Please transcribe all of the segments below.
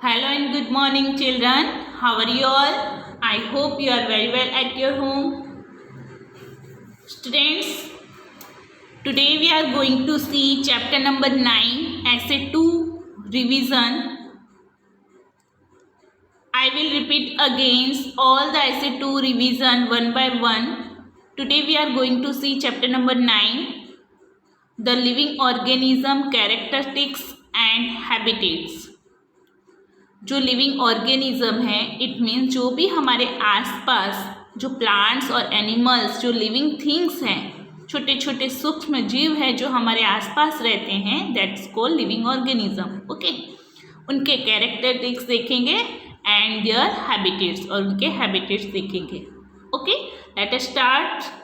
Hello and good morning, children. How are you all? I hope you are very well at your home. Students, today we are going to see chapter number 9, Essay 2 revision. I will repeat again all the Essay 2 revision one by one. Today we are going to see chapter number 9, the living organism characteristics and habitats. जो living organism है it means जो भी हमारे आसपास जो plants और animals जो living things हैं, छोटे छोटे सूक्ष्म जीव हैं जो हमारे आसपास रहते हैं, that's called living organism. Okay, उनके कैरेक्टरिस्टिक्स देखेंगे एंड देयर हैबिटेट्स, और उनके हैबिटेट्स देखेंगे. Okay, let us start.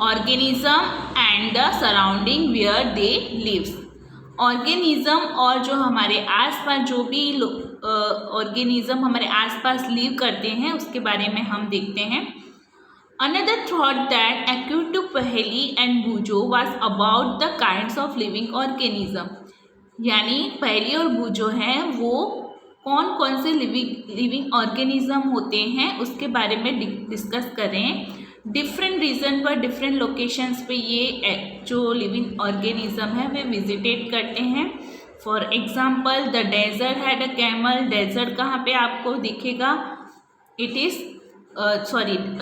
Organism and the surrounding where they lives. Organism और जो हमारे आसपास जो भी ऑर्गेनिज्म हमारे आसपास लिव करते हैं उसके बारे में हम देखते हैं. अनदर थॉट दैट अक्यूर्ड टू पहेली and बूजो was about the kinds of living organism. यानी पहेली और बूजो हैं वो कौन कौन से लिविंग ऑर्गेनिज्म होते हैं उसके बारे में डिस्कस कर रहे हैं. डिफरेंट रीजन पर डिफरेंट लोकेशंस पे ये जो लिविंग ऑर्गेनिज्म है वे विजिटेट करते हैं. For example the desert had a camel. Desert कहाँ पे आपको दिखेगा? इट इज़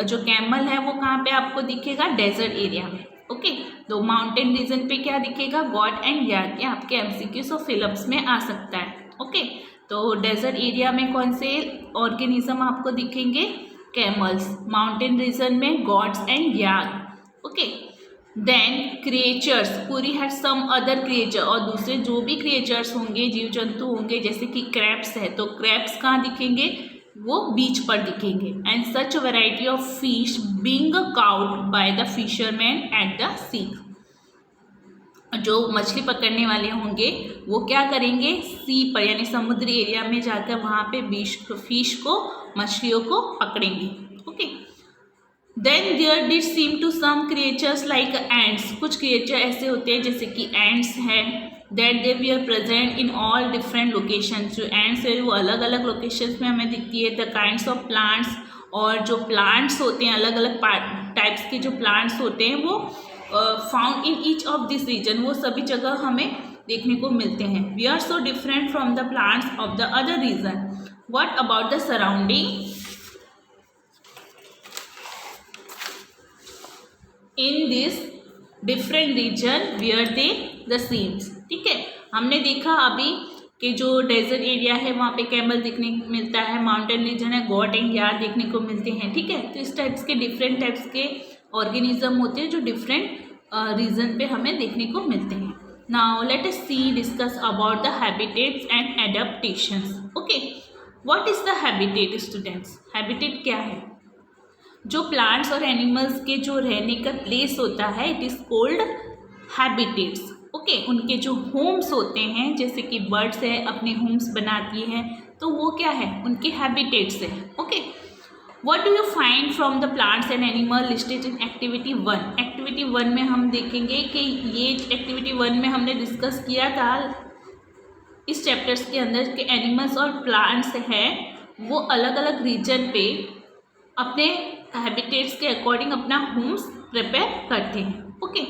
जो कैमल है वो कहाँ पे आपको दिखेगा? डेजर्ट एरिया में. ओके, तो माउंटेन रीजन पे क्या दिखेगा? गॉट एंड याक. ये आपके एमसीक्यूज और फिलअप्स में आ सकता है. ओके, तो डेजर्ट एरिया में कौन से ऑर्गेनिज्म आपको दिखेंगे? कैमल्स. माउंटेन रीजन में goats and yak. Okay, then creatures. पूरी हैड सम अदर क्रिएचर, और दूसरे जो भी क्रिएचर्स होंगे, जीव जंतु होंगे, जैसे कि क्रैब्स है तो क्रैब्स कहाँ दिखेंगे? वो बीच पर दिखेंगे. And such variety of fish being caught by the fisherman at the sea. जो मछली पकड़ने वाले होंगे वो क्या करेंगे? सी पर यानी समुद्री एरिया में जाकर वहाँ पे फिश को, मछलियों को पकड़ेंगे. Okay, then there did seem to some creatures like ants. कुछ क्रिएचर ऐसे होते हैं जैसे कि एंड्स हैं, that they we are present in all different locations. जो एंड्स है वो अलग अलग लोकेशंस में हमें दिखती है. द काइंड्स ऑफ प्लांट्स, और जो प्लांट्स होते हैं अलग अलग टाइप्स के जो प्लांट्स होते हैं वो found in each of this region, वो सभी जगह हमें देखने को मिलते हैं. We are so different from the plants of the other region. What about the surrounding? In this different region where they the seems. ठीक है, हमने देखा अभी कि जो डेजर्ट एरिया है वहाँ पे कैमल देखने को मिलता है, माउंटेन रीजन है गॉट एंड याक देखने को मिलते हैं. ठीक है, तो इस टाइप्स के डिफरेंट टाइप्स के ऑर्गेनिज्म होते हैं जो डिफरेंट रीजन पे हमें देखने को मिलते हैं. Now let us see discuss about the habitats and adaptations. Okay, what is the habitat students? Habitat क्या है? जो प्लांट्स और एनिमल्स के जो रहने का प्लेस होता है it is called habitats. Okay, उनके जो होम्स होते हैं, जैसे कि बर्ड्स है अपने होम्स बनाती हैं, तो वो क्या है? उनके हैबिटेट्स है. Okay, What do you find from the plants and animal listed in activity 1? Activity 1 में हम देखेंगे कि ये एक्टिविटी 1 में हमने डिस्कस किया था इस चैप्टर्स के अंदर के एनिमल्स और प्लांट्स हैं वो अलग अलग रीजन पे अपने हैबिटेट्स के अकॉर्डिंग अपना होम्स प्रिपेयर करते हैं. ओके,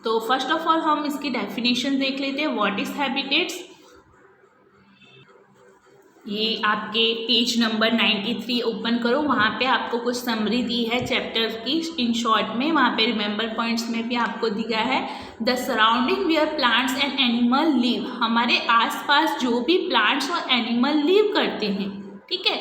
तो फर्स्ट ऑफ ऑल हम इसकी डेफिनेशन देख लेते हैं. What is habitats? ये आपके पेज नंबर 93 ओपन करो, वहाँ पे आपको कुछ समरी दी है चैप्टर की इन शॉर्ट में. वहाँ पे रिमेंबर पॉइंट्स में भी आपको दिया है the surrounding where plants and animal live. हमारे आसपास जो भी प्लांट्स और एनिमल लिव करते हैं, ठीक है,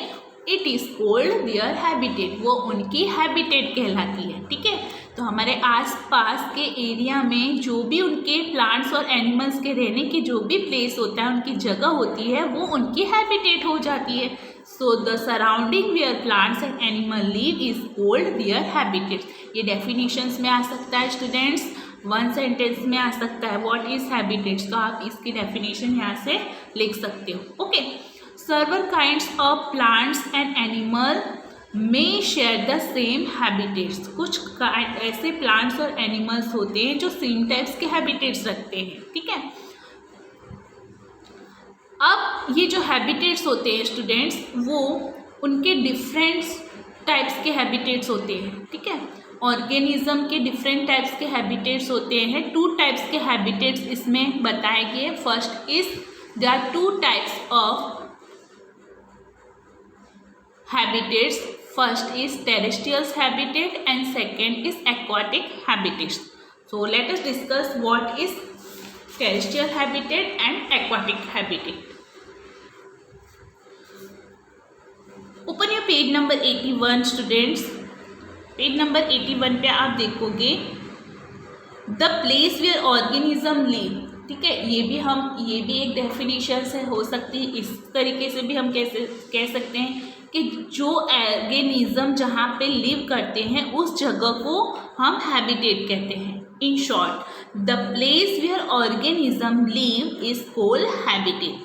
it is called their habitat. वो उनकी हैबिटेट कहलाती है. ठीक है, तो हमारे आसपास के एरिया में जो भी उनके प्लांट्स और एनिमल्स के रहने की जो भी प्लेस होता है, उनकी जगह होती है, वो उनकी हैबिटेट हो जाती है. So the surrounding where plants and animal live is called their habitat. ये डेफिनेशंस में आ सकता है स्टूडेंट्स, वन सेंटेंस में आ सकता है. What is habitats? तो आप इसकी डेफिनेशन यहाँ से लिख सकते हो. Okay, several kinds of plants and animal may share the same habitats। कुछ ऐसे प्लांट्स और एनिमल्स होते हैं जो सेम टाइप्स के हैबिटेट्स रखते हैं, ठीक है। अब ये जो हैबिटेट्स होते हैं स्टूडेंट्स, वो उनके डिफरेंट टाइप्स के हैबिटेट्स होते हैं, ठीक है। ऑर्गेनिज्म के डिफरेंट टाइप्स के हैबिटेट्स होते हैं। 2 टाइप्स के हैबिटेट्स इसमें बताए गए। First is there are 2 types of habitats। First is terrestrial habitat and second is aquatic habitats। So let us discuss what is terrestrial habitat and aquatic habitat। Open your page number 81 students। Page number 81 पे आप देखोगे the place where organism live, ठीक है। ये भी एक definition से हो सकती है। इस तरीके से भी हम कैसे कह सकते हैं कि जो ऑर्गेनिज्म जहाँ पे लिव करते हैं उस जगह को हम हैबिटेट कहते हैं। In short the place where organism live is called habitat.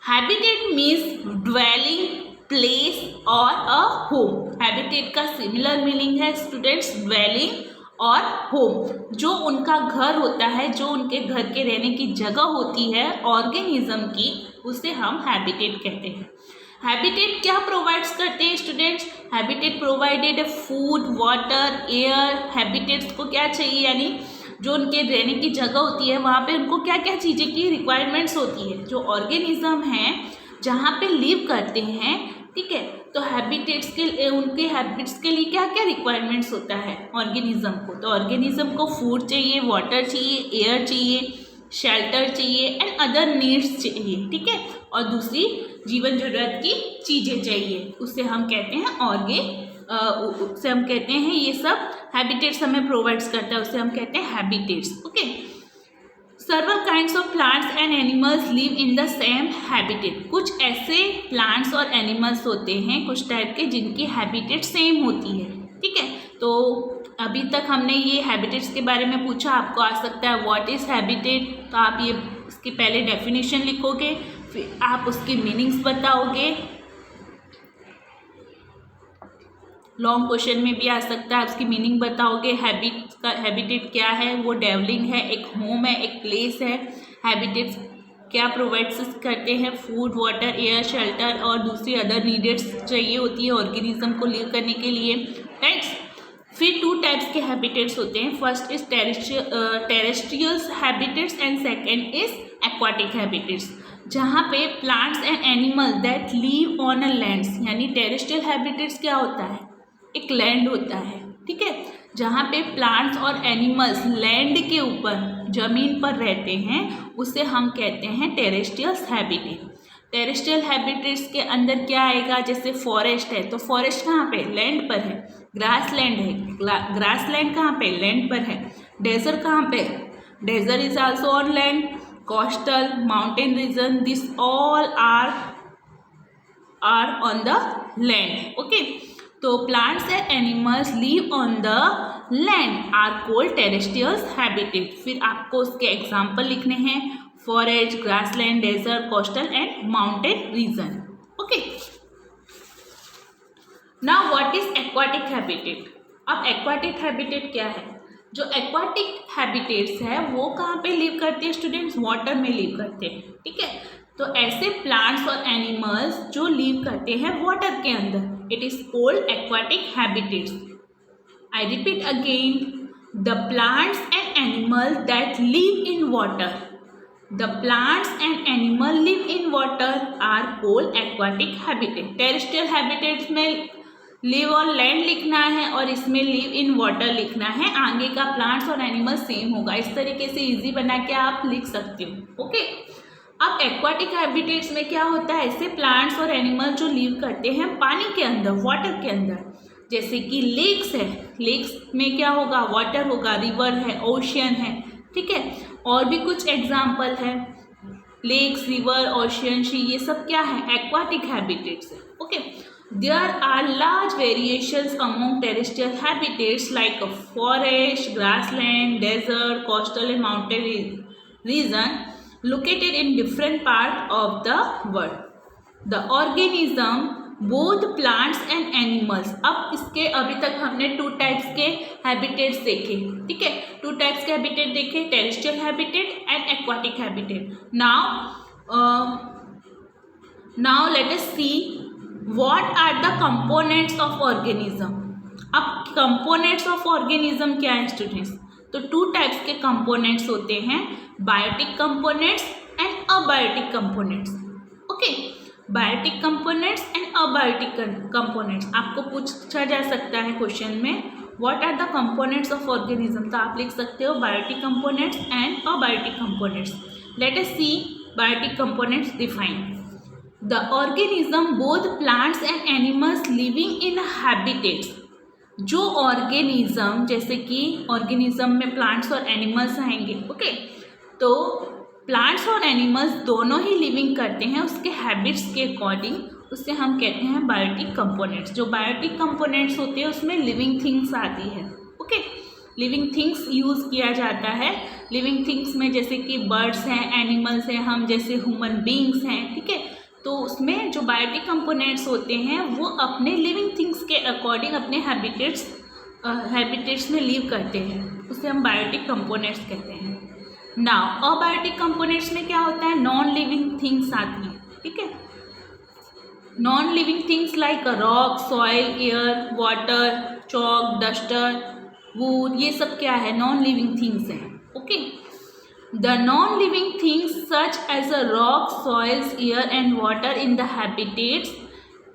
Habitat means dwelling place और अ होम। हैबिटेट का सिमिलर मीनिंग है स्टूडेंट्स, ड्वेलिंग और होम। जो उनका घर होता है, जो उनके घर के रहने की जगह होती है ऑर्गेनिज्म की, उसे हम हैबिटेट कहते हैं। हैबिटेट क्या प्रोवाइड्स करते हैं students? Habitat provided food, water, air. Habitats को क्या चाहिए, यानी जो उनके रहने की जगह होती है वहाँ पे उनको क्या क्या चीज़ें की रिक्वायरमेंट्स होती है। जो ऑर्गेनिज्म हैं जहाँ पे लिव करते हैं, ठीक है, तो हैबिटेट्स के उनके हैबिट्स के लिए क्या क्या रिक्वायरमेंट्स होता है ऑर्गेनिज्म को? तो ऑर्गेनिज्म को फूड चाहिए, वाटर चाहिए, एयर चाहिए, शेल्टर चाहिए एंड अदर नीड्स चाहिए, ठीक है। और दूसरी जीवन जरूरत की चीज़ें चाहिए, उससे हम कहते हैं उससे हम कहते हैं ये सब हैबिटेट्स हमें प्रोवाइड्स करता है, उससे हम कहते हैं habitats, okay. Several kinds of plants and animals live in the same habitat। कुछ ऐसे प्लांट्स और एनिमल्स होते हैं कुछ टाइप के जिनकी हैबिटेट सेम होती है, ठीक है। तो अभी तक हमने ये हैबिटेट्स के बारे में पूछा, आपको आ सकता है व्हाट इज़ हैबिटेट, तो आप ये इसकी पहले डेफिनेशन लिखोगे, फिर आप उसकी मीनिंग्स बताओगे। लॉन्ग क्वेश्चन में भी आ सकता है, उसकी मीनिंग बताओगे। हैबिटेट क्या है? वो डेवलिंग है, एक होम है, एक प्लेस है। हैबिटेट्स क्या प्रोवाइड्स करते हैं? फूड, वाटर, एयर, शेल्टर और दूसरी अदर नीडेड्स चाहिए होती है ऑर्गेनिज्म को लिव करने के लिए, राइट। फिर 2 टाइप्स के हैबिटेट्स होते हैं। First is terrestrial habitats and second is aquatic habitats, जहाँ पे plants and animal that live on a lands. यानी टेरेस्ट्रियल हैबिटेट्स क्या होता है? एक लैंड होता है, ठीक है, जहाँ पे प्लांट्स और एनिमल्स लैंड के ऊपर, ज़मीन पर रहते हैं, उसे हम कहते हैं टेरेस्ट्रियल हैबिटेट। टेरेस्ट्रियल हैबिटेट्स के अंदर क्या आएगा? जैसे फॉरेस्ट है, तो फॉरेस्ट कहाँ पे? लैंड पर है। ग्रास लैंड है, ग्रास लैंड कहाँ पे? लैंड पर है। डेजर्ट कहाँ पे? Desert is also on land. Coastal, mountain region, this all are on the land, okay. तो plants and animals live on the land are called terrestrial habitat. फिर आपको उसके एग्जाम्पल लिखने हैं, forest, grassland, desert, coastal and mountain region, okay. Now what is aquatic habitat? अब aquatic habitat क्या है? जो एक्वाटिक हैबिटेट्स है वो कहाँ पे लिव करते हैं स्टूडेंट्स? वाटर में लिव करते हैं, ठीक है। तो ऐसे प्लांट्स और एनिमल्स जो लिव करते हैं वाटर के अंदर, it is called aquatic habitats. I repeat again, the plants and animal that live in water, the plants and animal live in water are called aquatic habitat. Terrestrial habitats में live on land लिखना है और इसमें live in water लिखना है। आगे का plants और एनिमल सेम होगा। इस तरीके से इजी बना के आप लिख सकते हो, ओके। अब एक्वाटिक हैबिटेट्स में क्या होता है? ऐसे प्लांट्स और एनिमल जो लिव करते हैं पानी के अंदर, वाटर के अंदर, जैसे कि लेक्स है, लेक्स में क्या होगा? वाटर होगा। रिवर है, ओशियन है, ठीक है। और भी कुछ एग्जाम्पल है, लेक्स, रिवर, ओशियन, सी, ये सब क्या है? एक्वाटिक हैबिटेट्स है, okay. There are large variations among terrestrial habitats like a forest, grassland, desert, coastal and mountain region located in different parts of the world. The organism both plants and animals. अब इसके अभी तक हमने 2 types के habitats देखे, ठीक है, 2 types के हैबिटेट देखे, terrestrial habitat and aquatic habitat. Now let us see what are the components of organism. अब कंपोनेंट्स ऑफ ऑर्गेनिज्म क्या है स्टूडेंट्स? तो 2 टाइप्स के कंपोनेंट्स होते हैं, biotic components and abiotic components. Okay, biotic components and abiotic components आपको पूछा जा सकता है क्वेश्चन में, what are the components of organism, तो आप लिख सकते हो biotic components and abiotic components. Let us see biotic components define. The organism both plants and animals living in habitats. जो ऑर्गेनिज्म, जैसे कि ऑर्गेनिज्म में प्लांट्स और एनिमल्स आएंगे, ओके, तो प्लांट्स और एनिमल्स दोनों ही लिविंग करते हैं उसके हैबिट्स के अकॉर्डिंग, उससे हम कहते हैं बायोटिक कंपोनेंट्स। जो बायोटिक कंपोनेंट्स होते हैं उसमें लिविंग थिंग्स आती है, ओके, लिविंग थिंग्स यूज़ किया जाता है। लिविंग थिंग्स में जैसे कि बर्ड्स हैं, एनिमल्स हैं, हम जैसे ह्यूमन बींग्स हैं, ठीक है, तो उसमें जो बायोटिक कंपोनेंट्स होते हैं वो अपने लिविंग थिंग्स के अकॉर्डिंग अपने हैबिटेट्स में लिव करते हैं, उसे हम बायोटिक कंपोनेंट्स कहते हैं। नाउ अबायोटिक कंपोनेंट्स में क्या होता है, नॉन लिविंग थिंग्स आती हैं, ठीक है, non living things like rock, soil, air, water, chalk, duster, wood, ये सब क्या है, नॉन लिविंग थिंग्स हैं, okay. The non living things such as a rock, soils, air and water in the habitats.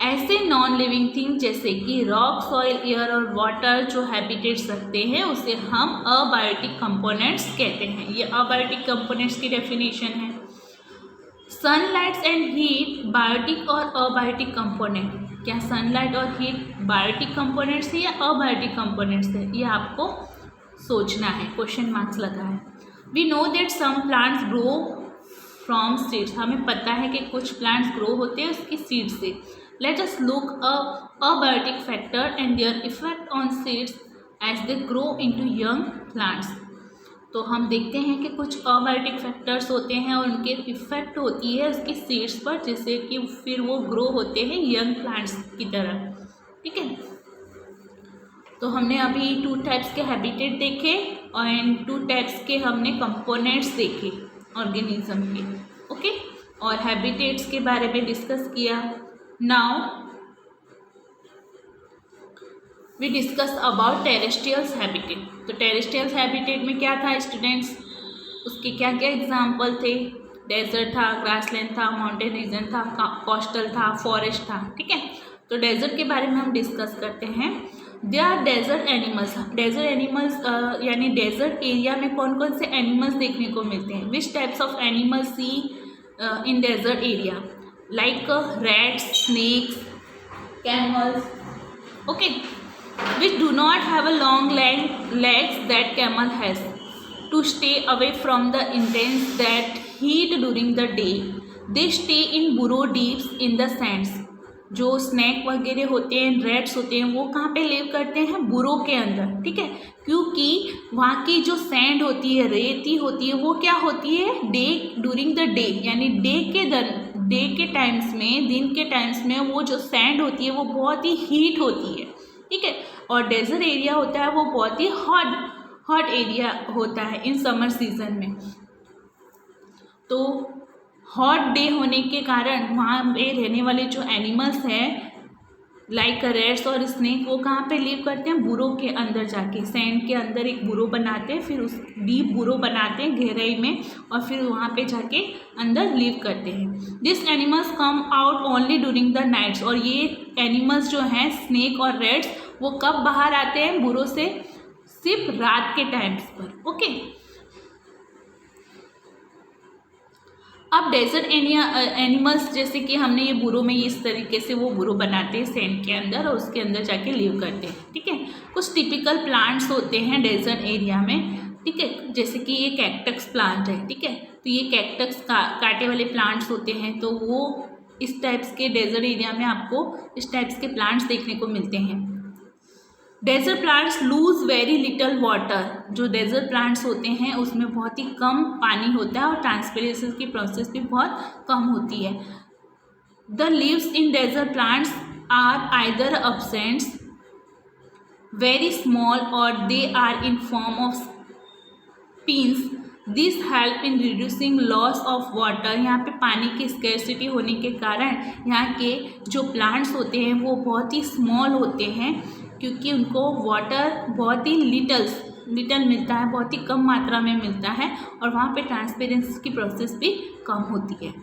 ऐसे नॉन लिविंग थिंग जैसे कि rock, soil, air और water जो हैबिटेट्स रखते हैं उसे हम अबायोटिक कंपोनेंट्स कहते हैं। ये अबायोटिक कंपोनेंट्स की डेफिनेशन है। सनलाइट एंड हीट बायोटिक और अबायोटिक कंपोनेंट। क्या सनलाइट और हीट बायोटिक कंपोनेंट्स है या अबायोटिक कंपोनेंट्स है, ये आपको सोचना है, क्वेश्चन मार्क्स लगा है। We know that some plants grow from seeds. हमें पता है कि कुछ प्लांट्स ग्रो होते हैं उसकी सीड से। Let us look up abiotic factor and their effect on seeds as they grow into young plants. तो हम देखते हैं कि कुछ अबायोटिक फैक्टर्स होते हैं और उनके इफ़ेक्ट होती है उसकी सीड्स पर, जिससे कि फिर वो ग्रो होते हैं यंग प्लांट्स की तरह, ठीक है। तो हमने अभी 2 टाइप्स के हैबिटेट देखे और 2 टाइप्स के हमने कंपोनेंट्स देखे ऑर्गेनिज्म के, ओके, और हैबिटेट्स के बारे में डिस्कस किया। Now we discuss about terrestrial habitat। तो टेरेस्ट्रियल हैबिटेट में क्या था स्टूडेंट्स, उसके क्या क्या एग्जाम्पल थे, डेजर्ट था, ग्रासलैंड था, माउंटेन रीजन था, कोस्टल था, फॉरेस्ट था, ठीक है। तो डेजर्ट के बारे में हम डिस्कस करते हैं। They are desert animals. Desert animals यानी डेजर्ट एरिया में कौन कौन से एनिमल्स देखने को मिलते हैं। Which types of animals see in desert area, like rats, snakes, camels, okay, which do not have a long legs that camel has to stay away from the intense that heat during the day. They stay in burrow deep in the sands। जो snack वगैरह होते हैं, Reds होते हैं, वो कहाँ पे live करते हैं, बुरो के अंदर, ठीक है, क्योंकि वहाँ की जो सैंड होती है, रेती होती है, वो क्या होती है, ड्यूरिंग द डे यानी डे के टाइम्स में, दिन के टाइम्स में वो जो सैंड होती है वो बहुत ही हीट होती है, ठीक है। और डेजर्ट एरिया होता है वो बहुत ही हॉट एरिया होता है इन समर सीजन में। तो हॉट डे होने के कारण वहाँ पे रहने वाले जो एनिमल्स हैं लाइक रेड्स और स्नेक, वो कहाँ पे लिव करते हैं, बुरो के अंदर जाके, सैंड के अंदर एक बुरो बनाते हैं, फिर उस डीप बुरो बनाते हैं गहराई में, और फिर वहाँ पे जाके अंदर लिव करते हैं। This animals come out only during the nights. और ये एनिमल्स जो हैं स्नेक और रेड्स, वो कब बाहर आते हैं बुरो से, सिर्फ रात के टाइम्स पर, ओके। अब डेजर्ट एनिमल्स जैसे कि हमने ये बुरो में इस तरीके से वो बुरो बनाते हैं सैंड के अंदर और उसके अंदर जाके लिव करते हैं, ठीक है। कुछ टिपिकल प्लांट्स होते हैं डेजर्ट एरिया में, ठीक है, जैसे कि ये कैक्टस प्लांट है, ठीक है। तो ये कैक्टस कांटे वाले प्लांट्स होते हैं, तो वो इस टाइप्स के डेजर्ट एरिया में आपको इस टाइप्स के प्लांट्स देखने को मिलते हैं। Desert plants lose very little water. जो डेजर्ट प्लांट्स होते हैं उसमें बहुत ही कम पानी होता है और ट्रांसपिरेशन की प्रोसेस भी बहुत कम होती है। The leaves in desert plants are either absent, very small, or they are in form of pins. This help in reducing loss of water. यहाँ पे पानी की स्कैरसिटी होने के कारण यहाँ के जो प्लांट्स होते हैं वो बहुत ही स्मॉल होते हैं, क्योंकि उनको वाटर बहुत ही लिटल मिलता है, बहुत ही कम मात्रा में मिलता है, और वहाँ पे ट्रांसपेरेंसी की प्रोसेस भी कम होती है।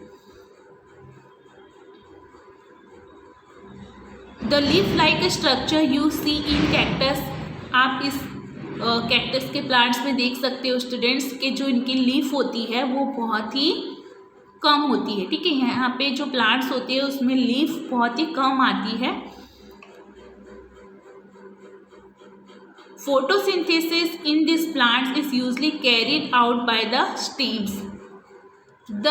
The leaf like structure you see in cactus, आप इस कैक्टस के प्लांट्स में देख सकते हो स्टूडेंट्स के जो इनकी लीफ होती है वो बहुत ही कम होती है। ठीक है, यहाँ पे जो प्लांट्स होते हैं उसमें लीफ बहुत ही कम आती है। Photosynthesis in this plants is usually carried out by the stems. The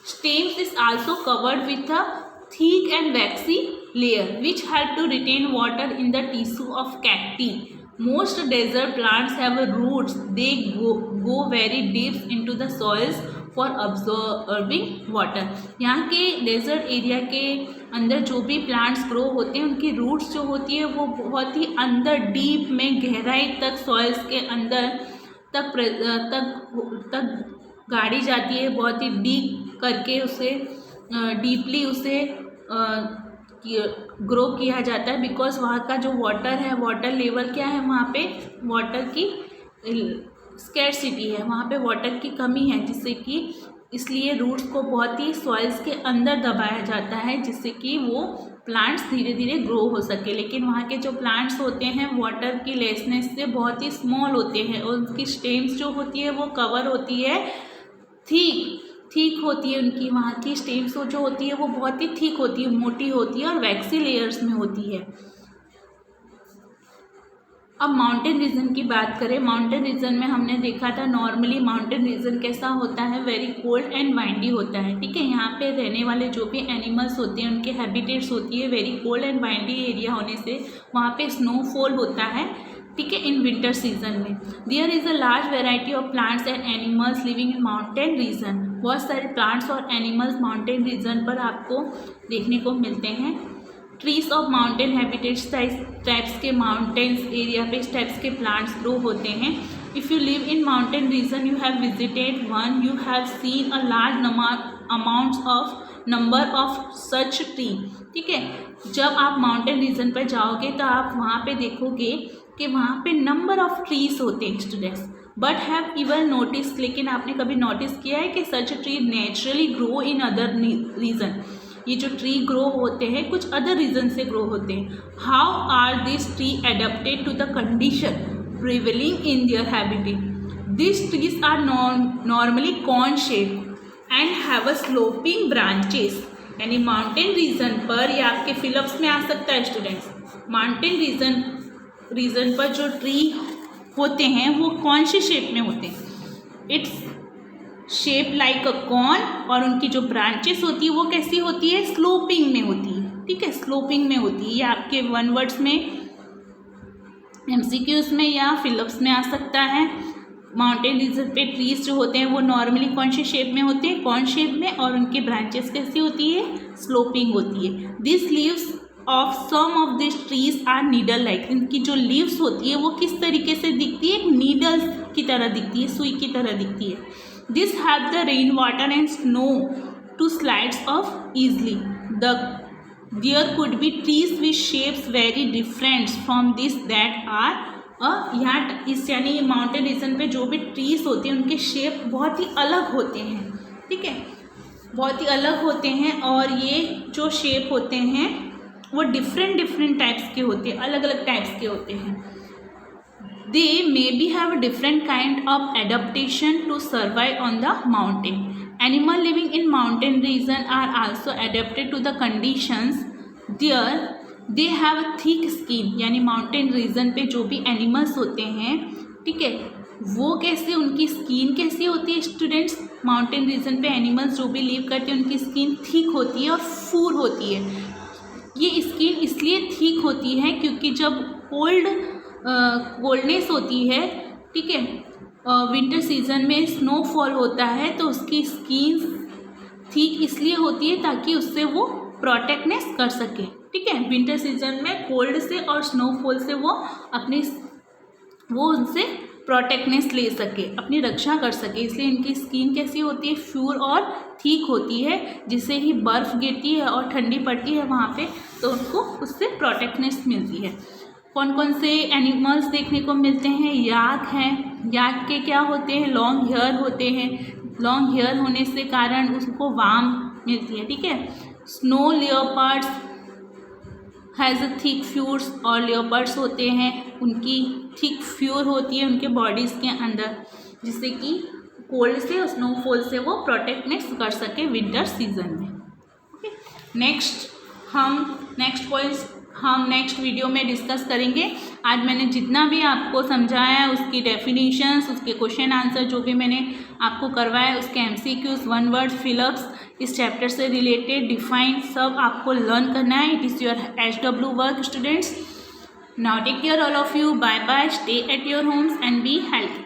stems is also covered with a thick and waxy layer which help to retain water in the tissue of cacti. Most desert plants have roots. They go very deep into the soils for absorbing water. यहाँ के desert area के अंदर जो भी plants grow होते हैं उनकी roots जो होती है वो बहुत ही अंदर डीप में गहराई तक सॉइल्स के अंदर तक गाड़ी जाती है, बहुत ही डीप करके उसे डीपली उसे ग्रो किया जाता है। बिकॉज वहाँ का जो वाटर है, वाटर लेवल क्या है, वहाँ पे वाटर की स्कैरसिटी है, वहाँ पे वाटर की कमी है, जिससे कि इसलिए रूट्स को बहुत ही सॉइल्स के अंदर दबाया जाता है जिससे कि वो प्लांट्स धीरे धीरे ग्रो हो सके। लेकिन वहाँ के जो प्लांट्स होते हैं वाटर की लेसनेस से बहुत ही स्मॉल होते हैं और उनकी स्टेम्स जो होती है वो कवर होती है थिक होती है। उनकी वहाँ की स्टेम्स जो होती है वो बहुत ही थिक होती है, मोटी होती है और वैक्सी लेयर्स में होती है। अब माउंटेन रीजन की बात करें, माउंटेन रीजन में हमने देखा था नॉर्मली माउंटेन रीजन कैसा होता है, वेरी कोल्ड एंड वाइंडी होता है। ठीक है, यहाँ पे रहने वाले जो भी एनिमल्स होते हैं उनके हैबिटेट्स होती है very cold and windy area होने से वहाँ पे स्नोफॉल होता है। ठीक है, इन विंटर सीजन में there is a large variety of plants and animals living in mountain region. बहुत सारे प्लांट्स और एनिमल्स माउंटेन रीजन पर आपको देखने को मिलते हैं। Trees of mountain habitats types के माउंटेन्स एरिया पे इस टाइप्स के प्लांट्स ग्रो होते हैं। If you live in mountain reason you have visited one, you have seen a large number of such tree. ठीक है, जब आप माउंटेन रीजन पर जाओगे तो आप वहाँ पे देखोगे कि वहाँ पे नंबर ऑफ ट्रीज होते हैं students, but have even notice, लेकिन आपने कभी नोटिस किया है कि such tree naturally grow in other region. ये जो ट्री ग्रो होते हैं कुछ अदर रीजन से ग्रो होते हैं। How are this tree adapted to the condition prevailing in their habitat? This trees are normally cone shape and have a sloping branches. यानी mountain region पर, ये आपके फिलअप्स में आ सकता है स्टूडेंट्स, माउंटेन रीजन पर जो ट्री होते हैं वो कौन से शेप में होते हैं? इट्स शेप लाइक अ कॉर्न, और उनकी जो ब्रांचेस होती है वो कैसी होती है? स्लोपिंग में होती है। ठीक है, स्लोपिंग में होती है। ये आपके वन वर्ड्स में, एमसीक्यूज में या फिलअप्स में आ सकता है। माउंटेन रीजन पे ट्रीज जो होते हैं वो नॉर्मली कौन से शेप में होते हैं? कॉर्न शेप में, और उनकी ब्रांचेस कैसी होती है? स्लोपिंग होती है। This leaves of some of this trees are needle like. इनकी जो लीव्स होती है वो किस तरीके से दिखती है? नीडल की तरह दिखती है, सुई की तरह दिखती है। This have the rain water and snow to slides off easily. There could be trees with shapes very different from this that are यहाँ इस यानी माउंटेन रीजन पे जो भी ट्रीज होते हैं उनके शेप बहुत ही अलग होते हैं। ठीक है, बहुत ही अलग होते हैं, और ये जो शेप होते हैं वो डिफरेंट टाइप्स के होते हैं, अलग अलग टाइप्स के होते हैं। They maybe have a different kind of adaptation to survive on the mountain. Animals living in mountain region are also adapted to the conditions there. They have a thick skin. यानी mountain reason पे जो भी animals होते हैं, ठीक है, वो कैसे, उनकी स्किन कैसी होती है स्टूडेंट्स? माउंटेन रीजन पे एनिमल्स जो भी लिव करते हैं उनकी स्किन थिक होती है और फूर होती है। ये स्किन इसलिए थिक होती है क्योंकि जब कोल्डनेस होती है, ठीक है, विंटर सीजन में स्नोफॉल होता है तो उसकी स्किन थिक इसलिए होती है ताकि उससे वो प्रोटेक्टनेस कर सके। ठीक है, विंटर सीजन में कोल्ड से और स्नोफॉल से वो उनसे प्रोटेक्टनेस ले सके, अपनी रक्षा कर सके। इसलिए इनकी स्किन कैसी होती है, फ्यूर और ठीक होती है, जिससे ही बर्फ़ गिरती है और ठंडी पड़ती है वहाँ पे, तो उनको उससे प्रोटेक्टनेस मिलती है। कौन कौन से एनिमल्स देखने को मिलते हैं? याक हैं। याक के क्या होते हैं? लॉन्ग हेयर होते हैं। लॉन्ग हेयर होने से कारण उसको वार्म मिलती है। ठीक है, snow leopards has a thick furs, और लियोपार्ड्स होते हैं, उनकी थिक फ्यूर होती है उनके बॉडीज़ के अंदर, जिससे कि कोल्ड से और स्नोफॉल से वो प्रोटेक्टनेस कर सके विंटर सीजन में। ओके, नेक्स्ट पॉइंट्स हम नेक्स्ट वीडियो में डिस्कस करेंगे। आज मैंने जितना भी आपको समझाया है, उसकी डेफिनेशंस, उसके क्वेश्चन आंसर जो भी मैंने आपको करवाया, उसके MCQs, वन वर्ड फिलअप्स, इस चैप्टर से रिलेटेड डिफाइन सब आपको लर्न करना है। It is your HW work students. Now take care all of you, bye bye, stay at your homes and be healthy.